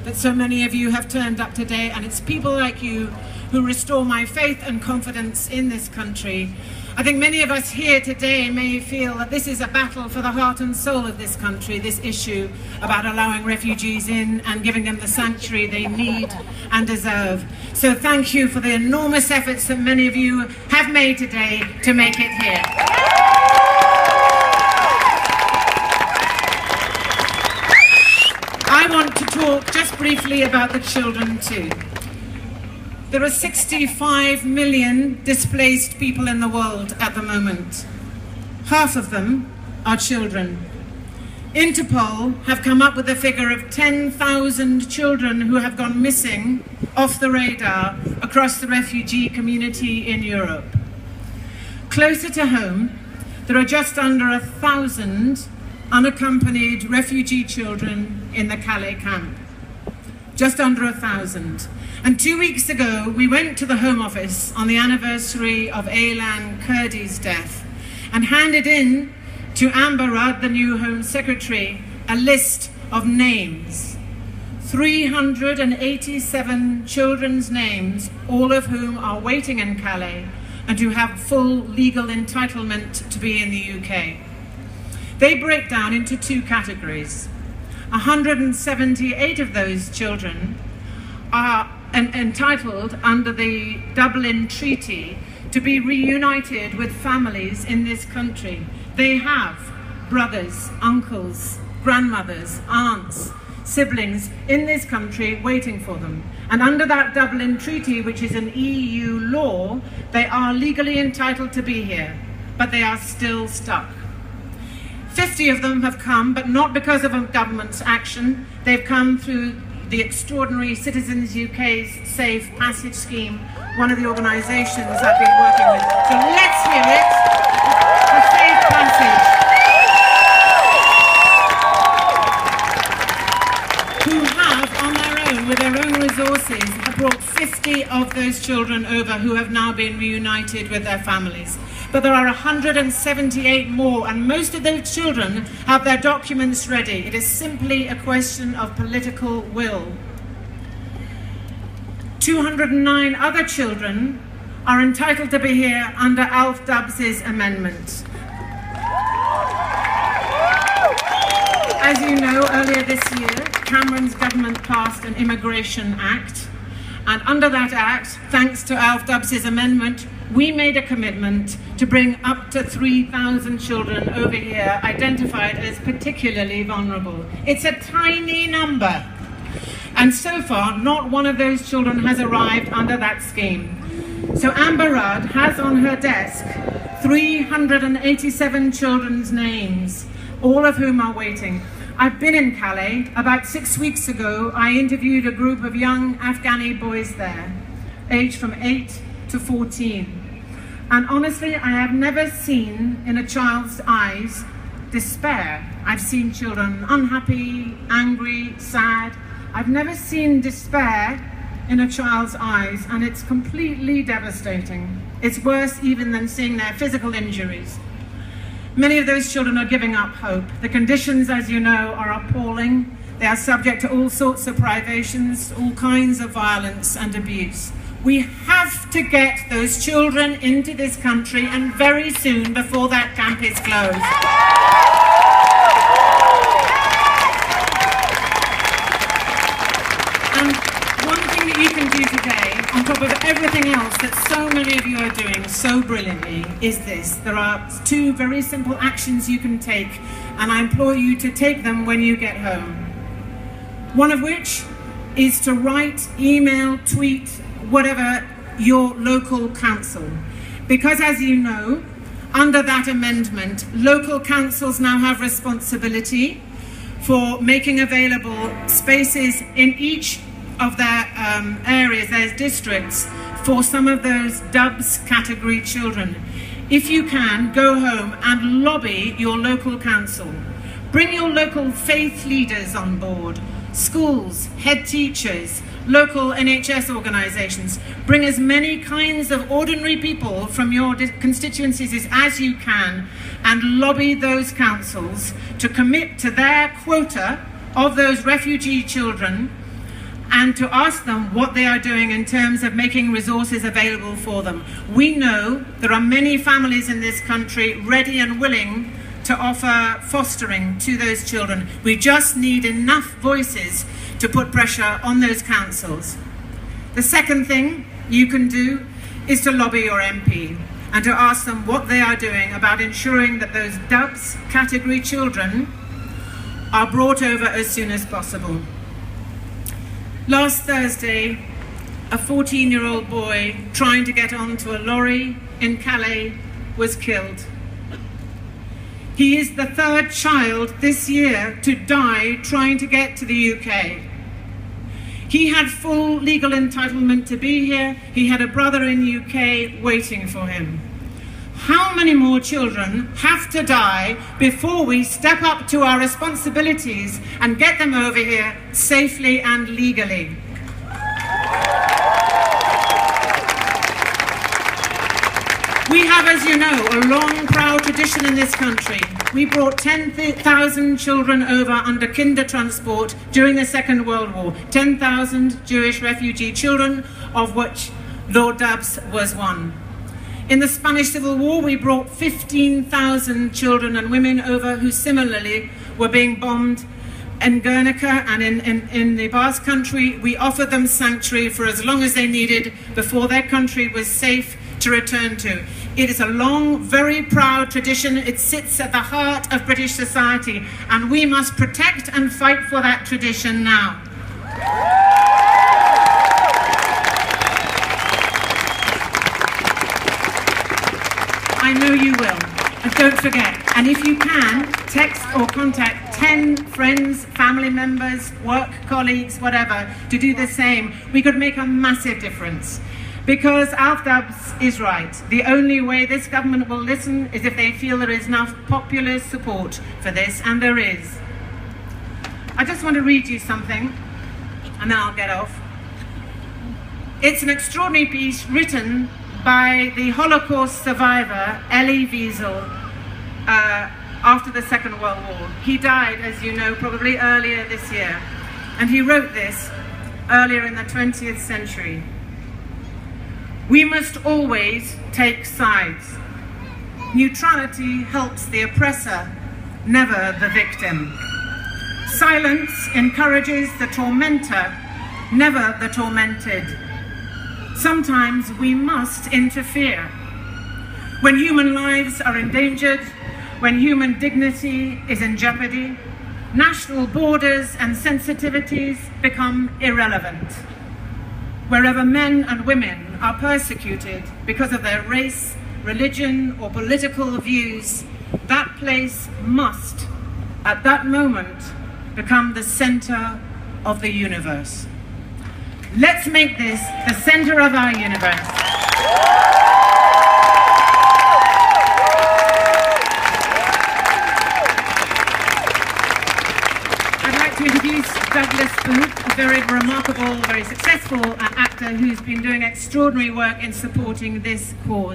that so many of you have turned up today, and it's people like you who restore my faith and confidence in this country. I think many of us here today may feel that this is a battle for the heart and soul of this country, this issue about allowing refugees in and giving them the sanctuary they need and deserve. So thank you for the enormous efforts that many of you have made today to make it here. I want to talk just briefly about the children too. There are 65 million displaced people in the world at the moment. Half of them are children. Interpol have come up with a figure of 10,000 children who have gone missing off the radar across the refugee community in Europe. Closer to home, there are just under 1,000 unaccompanied refugee children in the Calais camp. Just under 1,000. And 2 weeks ago, we went to the Home Office on the anniversary of Aylan Kurdi's death and handed in to Amber Rudd, the new Home Secretary, a list of names. 387 children's names, all of whom are waiting in Calais and who have full legal entitlement to be in the UK. They break down into two categories. 178 of those children are entitled under the Dublin Treaty to be reunited with families in this country. They have brothers, uncles, grandmothers, aunts, siblings in this country waiting for them. And under that Dublin Treaty, which is an EU law, they are legally entitled to be here, but they are still stuck. 50 of them have come, but not because of a government's action. They've come through the extraordinary Citizens UK's Safe Passage Scheme, one of the organisations I've been working with. So let's hear it for Safe Passage. Who have, on their own, with their own resources, have brought 50 of those children over who have now been reunited with their families. But there are 178 more, and most of those children have their documents ready. It is simply a question of political will. 209 other children are entitled to be here under Alf Dubs's amendment. As you know, earlier this year, Cameron's government passed an Immigration Act, and under that act, thanks to Alf Dubs's amendment, we made a commitment to bring up to 3,000 children over here identified as particularly vulnerable. It's a tiny number. And so far, not one of those children has arrived under that scheme. So Amber Rudd has on her desk 387 children's names, all of whom are waiting. I've been in Calais. About 6 weeks ago, I interviewed a group of young Afghani boys there, aged from 8 to 14. And honestly, I have never seen in a child's eyes despair. I've seen children unhappy, angry, sad. I've never seen despair in a child's eyes, and it's completely devastating. It's worse even than seeing their physical injuries. Many of those children are giving up hope. The conditions, as you know, are appalling. They are subject to all sorts of privations, all kinds of violence and abuse. We have to get those children into this country, and very soon, before that camp is closed. And one thing that you can do today, on top of everything else that so many of you are doing so brilliantly, is this. There are two very simple actions you can take, and I implore you to take them when you get home. One of which is to write, email, tweet, whatever, your local council. Because as you know, under that amendment, local councils now have responsibility for making available spaces in each of their areas, their districts, for some of those DUBS category children. If you can, go home and lobby your local council. Bring your local faith leaders on board, schools, head teachers, local NHS organisations. Bring as many kinds of ordinary people from your constituencies as you can, and lobby those councils to commit to their quota of those refugee children and to ask them what they are doing in terms of making resources available for them. We know there are many families in this country ready and willing to offer fostering to those children. We just need enough voices to put pressure on those councils. The second thing you can do is to lobby your MP and to ask them what they are doing about ensuring that those DUBS category children are brought over as soon as possible. Last Thursday, a 14-year-old boy trying to get onto a lorry in Calais was killed. He is the third child this year to die trying to get to the UK. He had full legal entitlement to be here. He had a brother in the UK waiting for him. How many more children have to die before we step up to our responsibilities and get them over here safely and legally? We have, as you know, a long, proud tradition in this country. We brought 10,000 children over under kinder transport during the Second World War. 10,000 Jewish refugee children, of which Lord Dubs was one. In the Spanish Civil War, we brought 15,000 children and women over who similarly were being bombed in Guernica and in the Basque Country. We offered them sanctuary for as long as they needed before their country was safe to return to. It is a long, very proud tradition. It sits at the heart of British society, and we must protect and fight for that tradition now. I know you will. And don't forget, and if you can, text or contact 10 friends, family members, work colleagues, whatever, to do the same. We could make a massive difference. Because Alf Dubs is right. The only way this government will listen is if they feel there is enough popular support for this, and there is. I just want to read you something, and then I'll get off. It's an extraordinary piece written by the Holocaust survivor, Elie Wiesel, after the Second World War. He died, as you know, probably earlier this year. And he wrote this earlier in the 20th century. We must always take sides. Neutrality helps the oppressor, never the victim. Silence encourages the tormentor, never the tormented. Sometimes we must interfere. When human lives are endangered, when human dignity is in jeopardy, national borders and sensitivities become irrelevant. Wherever men and women are persecuted because of their race, religion, or political views, that place must, at that moment, become the center of the universe. Let's make this the center of our universe. I'd like to introduce Douglas Booth, a very remarkable, very successful actor who's been doing extraordinary work in supporting this cause.